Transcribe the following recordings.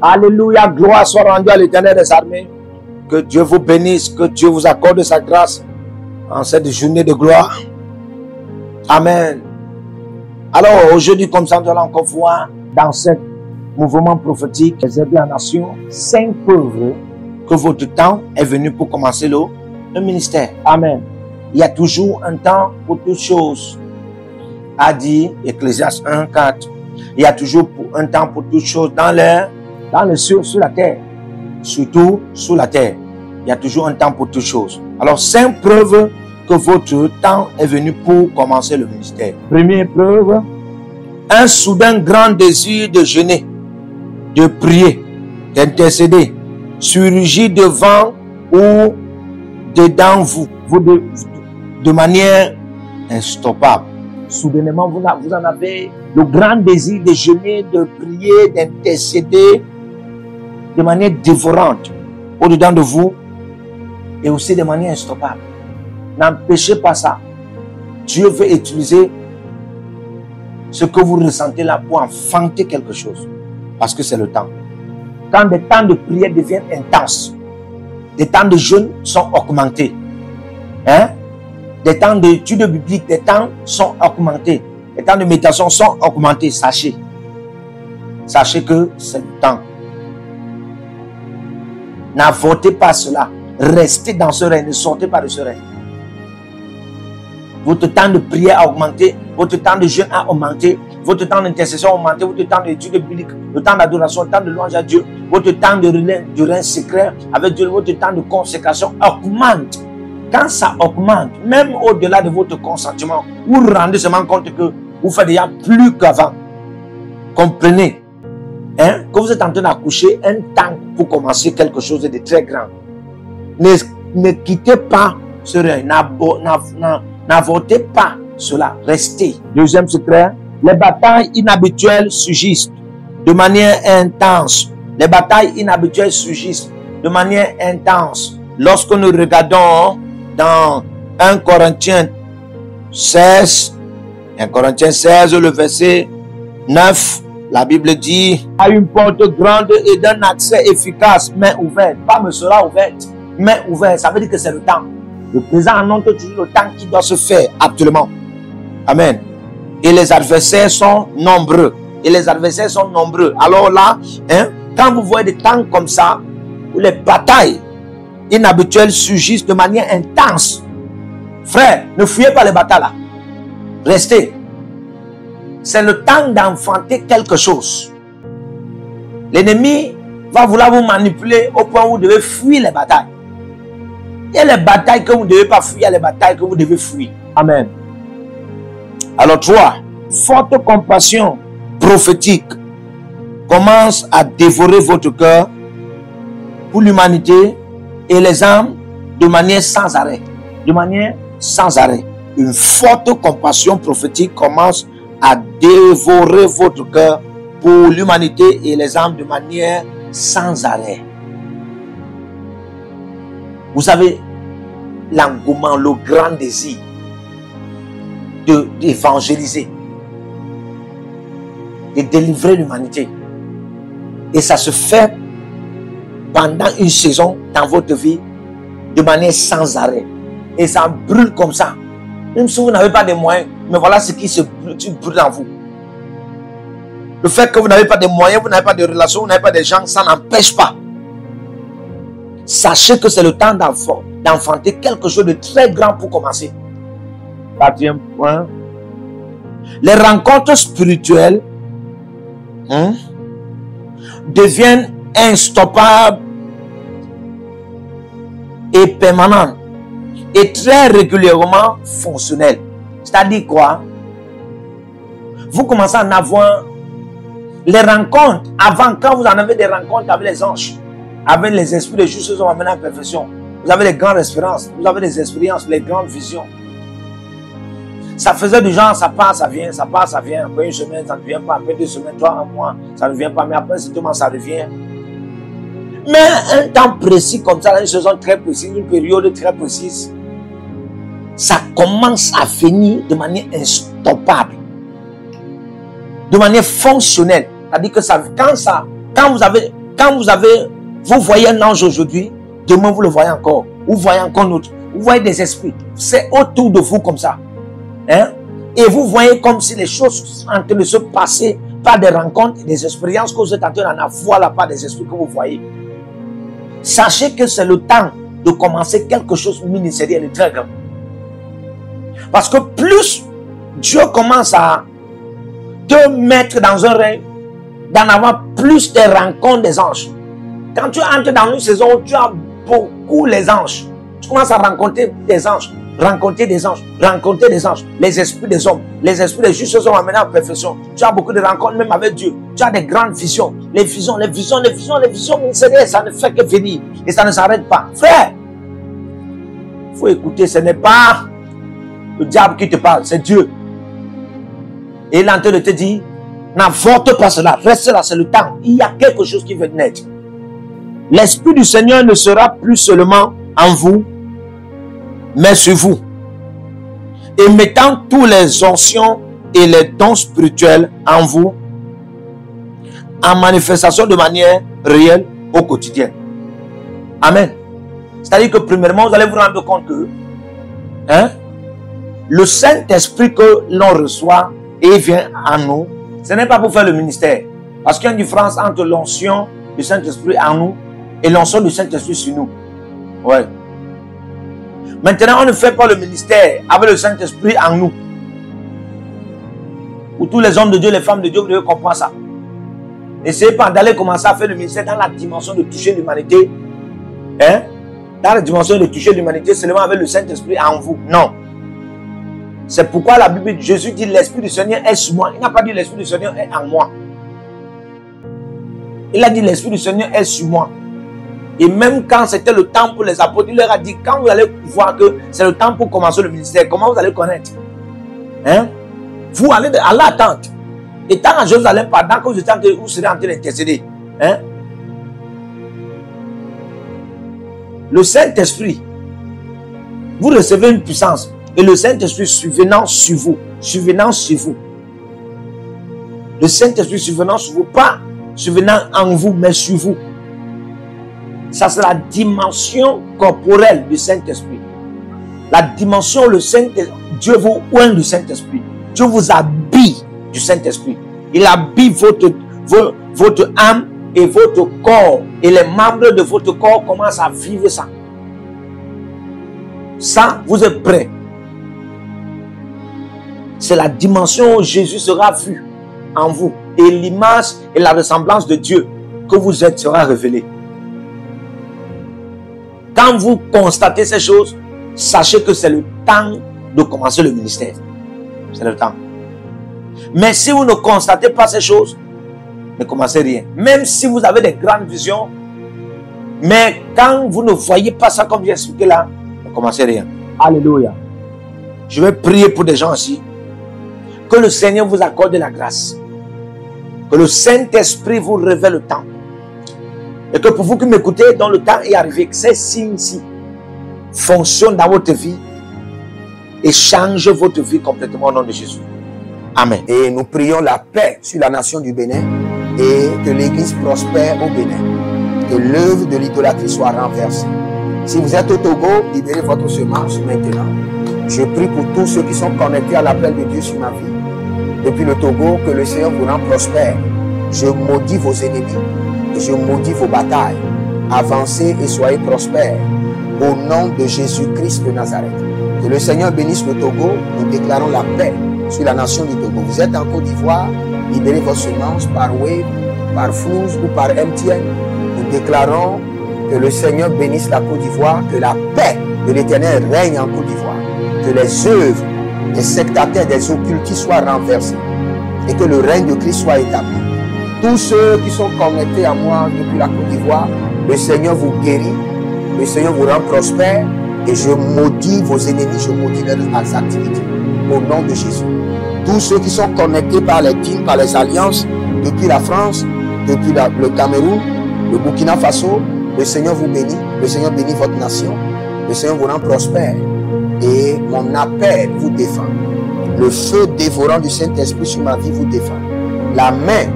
Alléluia, gloire soit rendue à l'Éternel des armées. Que Dieu vous bénisse, que Dieu vous accorde sa grâce en cette journée de gloire. Amen. Alors aujourd'hui, comme ça, nous allons encore voir dans ce mouvement prophétique réservé à la nation 5 preuves que votre temps est venu pour commencer le ministère. Amen. Il y a toujours un temps pour toutes choses, a dit Ecclésiaste 1:4. Il y a toujours un temps pour toutes choses dans le ciel, sur la terre, surtout sous la terre. Il y a toujours un temps pour toutes choses. Alors 5 preuves que votre temps est venu pour commencer le ministère. Première preuve, un soudain grand désir de jeûner, de prier, d'intercéder, surgit devant ou dedans vous de manière instoppable. Soudainement, vous en avez le grand désir de jeûner, de prier, d'intercéder de manière dévorante au-dedans de vous et aussi de manière instoppable. N'empêchez pas ça. Dieu veut utiliser ce que vous ressentez là pour enfanter quelque chose. Parce que c'est le temps. Quand des temps de prière deviennent intenses, des temps de jeûne sont augmentés. Des temps d'études bibliques, des temps sont augmentés. Les temps de méditation sont augmentés. Sachez que c'est le temps. N'avortez pas cela. Restez dans ce règne. Ne sortez pas de ce règne. Votre temps de prière a augmenté. Votre temps de jeûne a augmenté. Votre temps d'intercession a augmenté. Votre temps d'étude biblique, le temps d'adoration, le temps de louange à Dieu, votre temps de règne secret avec Dieu, votre temps de consécration augmente. Quand ça augmente, même au-delà de votre consentement, vous vous rendez seulement compte que vous faites déjà plus qu'avant. Comprenez que vous êtes en train d'accoucher un temps pour commencer quelque chose de très grand. Ne quittez pas ce règne. N'avortez pas cela. Restez. Deuxième secret, les batailles inhabituelles surgissent de manière intense. Les batailles inhabituelles surgissent de manière intense. Lorsque nous regardons dans 1 Corinthiens 16, le verset 9, la Bible dit « À une porte grande et d'un accès efficace, main ouverte. » Pas me sera ouverte, main ouverte. Ça veut dire que c'est le temps. Le présent annonce toujours le temps qui doit se faire actuellement. Amen. Et les adversaires sont nombreux. Alors là, quand vous voyez des temps comme ça, où les batailles inhabituelles surgissent de manière intense, frère, ne fuyez pas les batailles là. Restez. C'est le temps d'enfanter quelque chose. L'ennemi va vouloir vous manipuler au point où vous devez fuir les batailles. Il y a les batailles que vous ne devez pas fuir, il y a les batailles que vous devez fuir. Amen. Alors 3, forte compassion prophétique commence à dévorer votre cœur pour l'humanité et les âmes de manière sans arrêt. De manière sans arrêt. Une forte compassion prophétique commence à dévorer votre cœur pour l'humanité et les âmes de manière sans arrêt. Vous savez, l'engouement, le grand désir d'évangéliser, de délivrer l'humanité. Et ça se fait pendant une saison dans votre vie de manière sans arrêt. Et ça brûle comme ça. Même si vous n'avez pas de moyens, mais voilà ce qui se brûle en vous. Le fait que vous n'avez pas de moyens, vous n'avez pas de relations, vous n'avez pas de gens, ça n'empêche pas. Sachez que c'est le temps d'enfanter quelque chose de très grand pour commencer. 4e point. Les rencontres spirituelles deviennent instoppables et permanentes et très régulièrement fonctionnelles. C'est-à-dire quoi? Vous commencez à en avoir les rencontres avant, quand vous en avez des rencontres avec les anges, avec les esprits de justes hommes amenés à la perfection. Vous avez les grandes espérances, vous avez les expériences, les grandes visions. Ça faisait du genre, ça part, ça vient, ça part, ça vient. Après une semaine, ça ne vient pas. Après 2 semaines, 3 mois, ça ne vient pas. Mais après, c'est ça revient. Mais un temps précis comme ça, une saison très précise, une période très précise, ça commence à venir de manière instoppable, de manière fonctionnelle. C'est-à-dire que ça, quand ça Quand vous voyez un ange aujourd'hui, demain vous le voyez encore. Vous voyez encore un autre. Vous voyez des esprits. C'est autour de vous comme ça. Hein? Et vous voyez comme si les choses sont en train de se passer par des rencontres et des expériences que vous êtes en train d'en avoir là, par des esprits que vous voyez. Sachez que c'est le temps de commencer quelque chose de ministériel et très grand. Parce que plus Dieu commence à te mettre dans un règne, d'en avoir plus de rencontres des anges. Quand tu entres dans une saison où tu as beaucoup les anges, tu commences à rencontrer des anges, rencontrer des anges, rencontrer des anges, les esprits des hommes, les esprits des justes sont amenés à perfection. Tu as beaucoup de rencontres même avec Dieu. Tu as des grandes visions. Les visions ministérielles, ça ne fait que venir. Et ça ne s'arrête pas. Frère, il faut écouter, ce n'est pas le diable qui te parle, c'est Dieu. Et il est en train de te dire, n'avorte pas cela, reste là, c'est le temps. Il y a quelque chose qui veut naître. L'Esprit du Seigneur ne sera plus seulement en vous, mais sur vous. Et mettant tous les onction et les dons spirituels en vous, en manifestation de manière réelle au quotidien. Amen. C'est-à-dire que premièrement, vous allez vous rendre compte que le Saint-Esprit que l'on reçoit et vient en nous, ce n'est pas pour faire le ministère. Parce qu'il y a une différence entre l'onction du Saint-Esprit en nous et l'onction du Saint-Esprit sur nous. Ouais. Maintenant, on ne fait pas le ministère avec le Saint-Esprit en nous. Pour tous les hommes de Dieu, les femmes de Dieu, vous devez comprendre ça. N'essayez pas d'aller commencer à faire le ministère dans la dimension de toucher l'humanité. Dans la dimension de toucher l'humanité seulement avec le Saint-Esprit en vous. Non. C'est pourquoi la Bible, Jésus dit l'Esprit du Seigneur est sur moi. Il n'a pas dit l'Esprit du Seigneur est en moi. Il a dit l'Esprit du Seigneur est sur moi. Et même quand c'était le temps pour les apôtres, il leur a dit, quand vous allez voir que c'est le temps pour commencer le ministère, comment vous allez connaître? Vous allez à l'attente. Étant à Jérusalem, pendant que vous serez en train d'intercéder. Le Saint-Esprit, vous recevez une puissance. Et le Saint-Esprit survenant sur vous. Survenant sur vous. Le Saint-Esprit survenant sur vous. Pas survenant en vous, mais sur vous. Ça, c'est la dimension corporelle du Saint-Esprit. La dimension, le Saint-Esprit. Dieu vous oint du Saint-Esprit. Dieu vous habille du Saint-Esprit. Il habille votre âme et votre corps. Et les membres de votre corps commencent à vivre ça. Ça, vous êtes prêts. C'est la dimension où Jésus sera vu en vous. Et l'image et la ressemblance de Dieu que vous êtes sera révélée. Quand vous constatez ces choses, sachez que c'est le temps de commencer le ministère. C'est le temps. Mais si vous ne constatez pas ces choses, ne commencez rien. Même si vous avez des grandes visions, mais quand vous ne voyez pas ça comme j'ai expliqué là, ne commencez rien. Alléluia. Je vais prier pour des gens ici. Que le Seigneur vous accorde la grâce. Que le Saint-Esprit vous révèle le temps. Et que pour vous qui m'écoutez, dans le temps est arrivé, que ces signes-ci fonctionnent dans votre vie et changent votre vie complètement au nom de Jésus. Amen. Et nous prions la paix sur la nation du Bénin et que l'Église prospère au Bénin. Que l'œuvre de l'idolâtrie soit renversée. Si vous êtes au Togo, libérez votre semence maintenant. Je prie pour tous ceux qui sont connectés à l'appel de Dieu sur ma vie. Depuis le Togo, que le Seigneur vous rend prospère. Je maudis vos ennemis et je maudis vos batailles. Avancez et soyez prospères. Au nom de Jésus-Christ de Nazareth. Que le Seigneur bénisse le Togo. Nous déclarons la paix sur la nation du Togo. Vous êtes en Côte d'Ivoire, libérez vos semences par Wave, par Flouze ou par MTN. Nous déclarons que le Seigneur bénisse la Côte d'Ivoire, que la paix de l'Éternel règne en Côte d'Ivoire, que les œuvres des sectataires, des occultistes soient renversées et que le règne de Christ soit établi. Tous ceux qui sont connectés à moi depuis la Côte d'Ivoire, le Seigneur vous guérit, le Seigneur vous rend prospère et je maudis vos ennemis, je maudis leurs activités au nom de Jésus. Tous ceux qui sont connectés par les teams, par les alliances, depuis la France, depuis le Cameroun, le Burkina Faso, le Seigneur vous bénit, le Seigneur bénit votre nation, le Seigneur vous rend prospère et mon appel vous défend. Le feu dévorant du Saint-Esprit sur ma vie vous défend. La main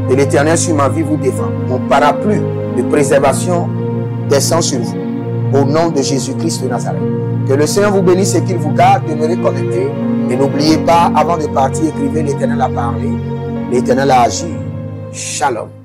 de l'Éternel sur ma vie vous défend. Mon parapluie de préservation descend sur vous. Au nom de Jésus-Christ de Nazareth. Que le Seigneur vous bénisse et qu'il vous garde. Demeurez connectés. Et n'oubliez pas, avant de partir, écrivez: l'Éternel a parlé, l'Éternel a agi. Shalom.